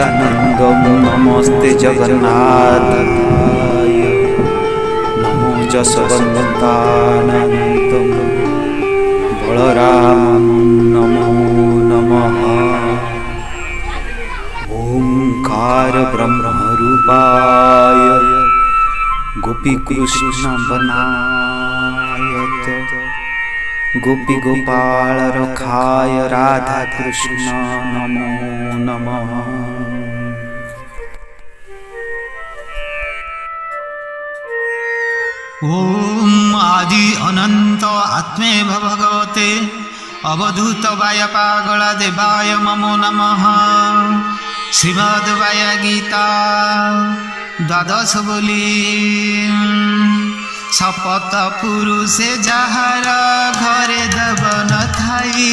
सच्चिदानन्दं नमस्ते जगन्नाथाय नमो जसवन्तानन्तं बलरामं नमो नमः। ओंकार ब्रह्मरूपाय गोपीकृष्ण बनायत गोपी गोपाल रखाय राधा कृष्ण नमो नमः। ओम आदि अनंत आत्मे भगवते अवधूत वाय पागला देवाय नमो नमः। श्रीमद् वाय गीता द्वादश बोली शपथ पुरुषे जाहार घरे देव न थाई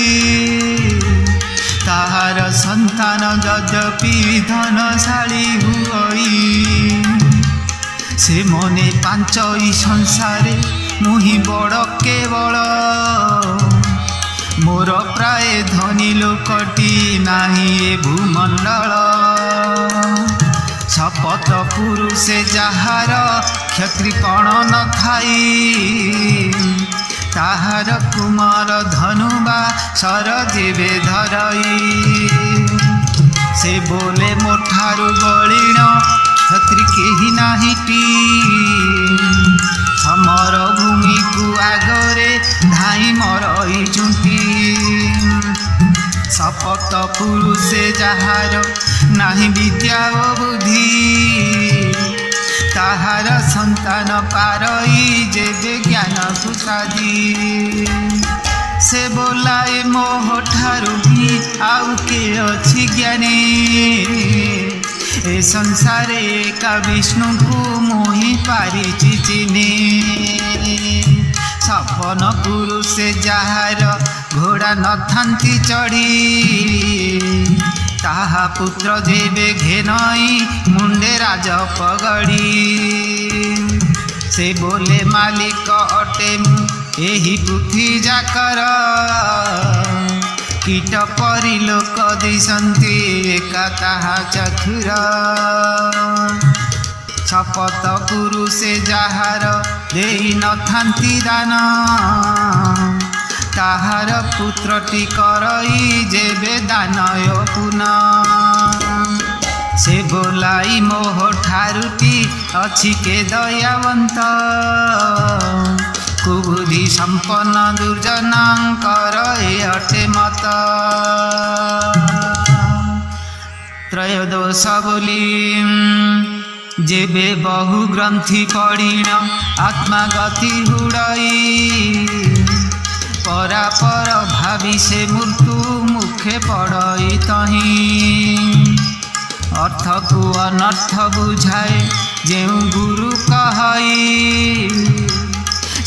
ताहार संतान यद्यपि धनशाली हुई से मने पांचई संसारे मुहि बड़ केवल मोर प्राय धनी लोकटी नाही ए भूमंडल। शपथ पुरुषे जाहार क्षत्रि कण न खाई ताहार कुमार धनुबा सर जेबे धरई से बोले मोठारु बलिण क्षत्रि केही नाहिटी समर भूमि को आगरे धाई मरई झुंटी। शपथ पुरुषे जाहार नाही विद्या ओ बुद्धि ताहार संतान पारई जेबे ज्ञान सुसादी से बोलाए मोह ठारू भी आउ के अछि ज्ञानी ए संसारे का विष्णु को मोहि पारिछि चिनी। सपन पुरुषे जाहार घोड़ा न थांती चढ़ी ताहा पुत्र जेबे घेनई मुंडे राज पगड़ी से बोले मालिक अटे मु एही पृथ्वी जाकर कीट परी लोक दिशंती एका ताहा चक्षुर। शपथ पुरुषे जाहार देई न थांती दान ताहार पुत्रटी करई जेबे दानय पुनः से बोलाई मोह ठारुटी अछि के दयावंत कुबुद्धि संपन्न दुर्जनांकर ए अटे मत। त्रयोदश बोली जेबे बहु ग्रंथि पड़िण आत्मा गति हुड़ई परापर भावी से मृत्यु मुखे पड़ई तही अर्थ को अनर्थ बुझाए जेउ गुरु कहई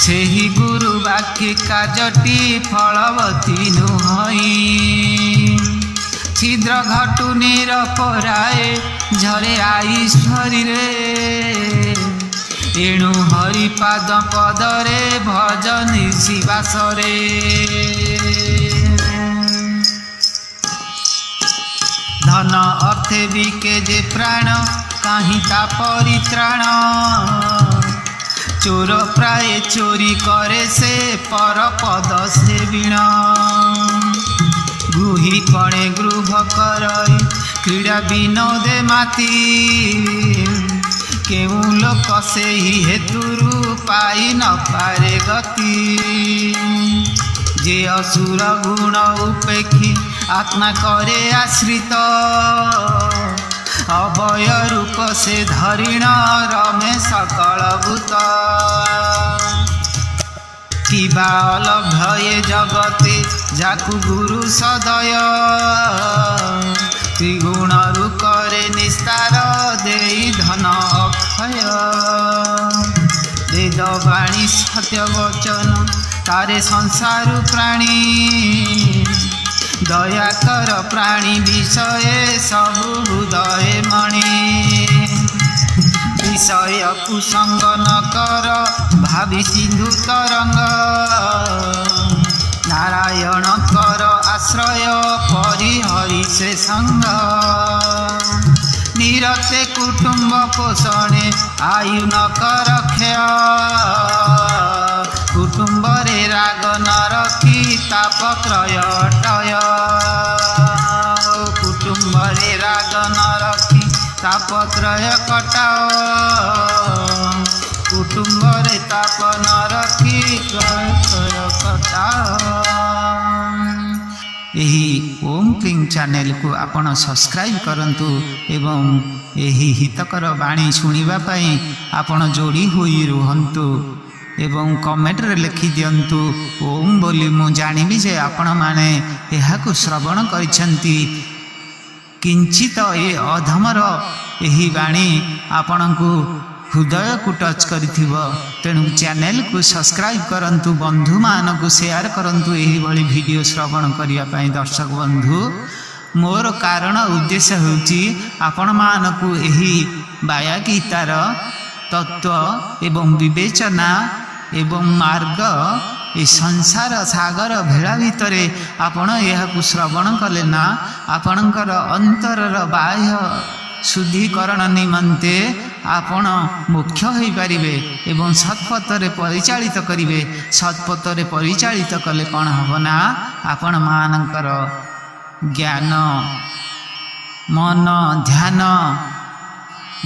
सेही गुरु वाक्य कार्यटी फलवती नुहई। छिद्र घटु निरपराए झरे आईश्वरी रे एणु हरिपाद पदरे भजन शिवासरे। धन अर्थे बिके जे प्राण काहीं ता परित्राण चोर प्राय चोरी करे से पर पद से बीण गुही पणे गृह करई क्रीड़ा विनोदे माती केउ लोक से ही हेतुरु पाई न पारे गति जे असुर गुण उपेक्षी आत्मा करे आश्रित अभय रूप से धरिण रमे सकल भूत किबा अलभ्य जगते जाकु गुरु सदय त्रिगुण करे निस्तार देई धन अक्षय वेदवाणी सत्य वचन तारे संसार प्राणी दया कर प्राणी विषय सबु हृदय मणि विषय कुसंग न कर भावी सिंधु तरंग नारायण कर आश्रय परिहरि से संग। ରତେ କୁଟୁମ୍ବ ପୋଷଣେ ଆୟୁ ନ କର କ୍ଷୟ କୁଟୁମ୍ବରେ ରାଗ ନ ରଖି ତାପ କ୍ରୟ ଟୟ କୁଟୁମ୍ବରେ ରାଗ ନ ରଖି ତାପ କ୍ରୟ କଟାଅ କୁଟୁମ୍ବରେ ତାପ ନ ରଖି କ୍ରୟ କଟାଅ। ଏହି ଓମ୍ କ୍ଲିଂ ଚ୍ୟାନେଲକୁ ଆପଣ ସବସ୍କ୍ରାଇବ୍ କରନ୍ତୁ ଏବଂ ଏହି ହିତକର ବାଣୀ ଶୁଣିବା ପାଇଁ ଆପଣ ଯୋଡ଼ି ହୋଇ ରୁହନ୍ତୁ ଏବଂ କମେଣ୍ଟରେ ଲେଖିଦିଅନ୍ତୁ ଓମ୍ ବୋଲି। ମୁଁ ଜାଣିବି ଯେ ଆପଣମାନେ ଏହାକୁ ଶ୍ରବଣ କରିଛନ୍ତି। କିଞ୍ଚିତ ଏ ଅଧମର ଏହି ବାଣୀ ଆପଣଙ୍କୁ ହୃଦୟକୁ ଟଚ୍ କରିଥିବ। ତେଣୁ ଚ୍ୟାନେଲକୁ ସବସ୍କ୍ରାଇବ୍ କରନ୍ତୁ, ବନ୍ଧୁମାନଙ୍କୁ ସେୟାର କରନ୍ତୁ ଏହିଭଳି ଭିଡ଼ିଓ ଶ୍ରବଣ କରିବା ପାଇଁ। ଦର୍ଶକ ବନ୍ଧୁ, ମୋର କାରଣ ଉଦ୍ଦେଶ୍ୟ ହେଉଛି ଆପଣମାନଙ୍କୁ ଏହି ବାୟା ଗୀତାର ତତ୍ତ୍ୱ ଏବଂ ବିବେଚନା ଏବଂ ମାର୍ଗ ଏ ସଂସାର ସାଗର ଭେଳା ଭିତରେ ଆପଣ ଏହାକୁ ଶ୍ରବଣ କଲେ ନା ଆପଣଙ୍କର ଅନ୍ତରର ବାହ୍ୟ ଶୁଦ୍ଧିକରଣ ନିମନ୍ତେ ଆପଣ ମୋକ୍ଷ ହୋଇପାରିବେ ଏବଂ ସତ୍ପଥରେ ପରିଚାଳିତ କରିବେ। ସତ୍ପଥରେ ପରିଚାଳିତ କଲେ କ'ଣ ହେବ ନା ଆପଣମାନଙ୍କର ଜ୍ଞାନ, ମନ, ଧ୍ୟାନ,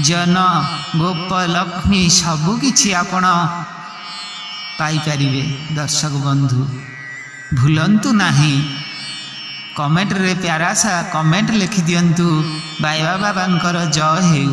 ଜନ, ଗୋପ, ଲକ୍ଷ୍ମୀ ସବୁକିଛି ଆପଣ ପାଇପାରିବେ। ଦର୍ଶକ ବନ୍ଧୁ, ଭୁଲନ୍ତୁ ନାହିଁ, କମେଣ୍ଟରେ ପ୍ୟାରା ସା କମେଣ୍ଟ ଲେଖିଦିଅନ୍ତୁ। ବାଇବା ବାବାଙ୍କର ଜୟ ହେଉ।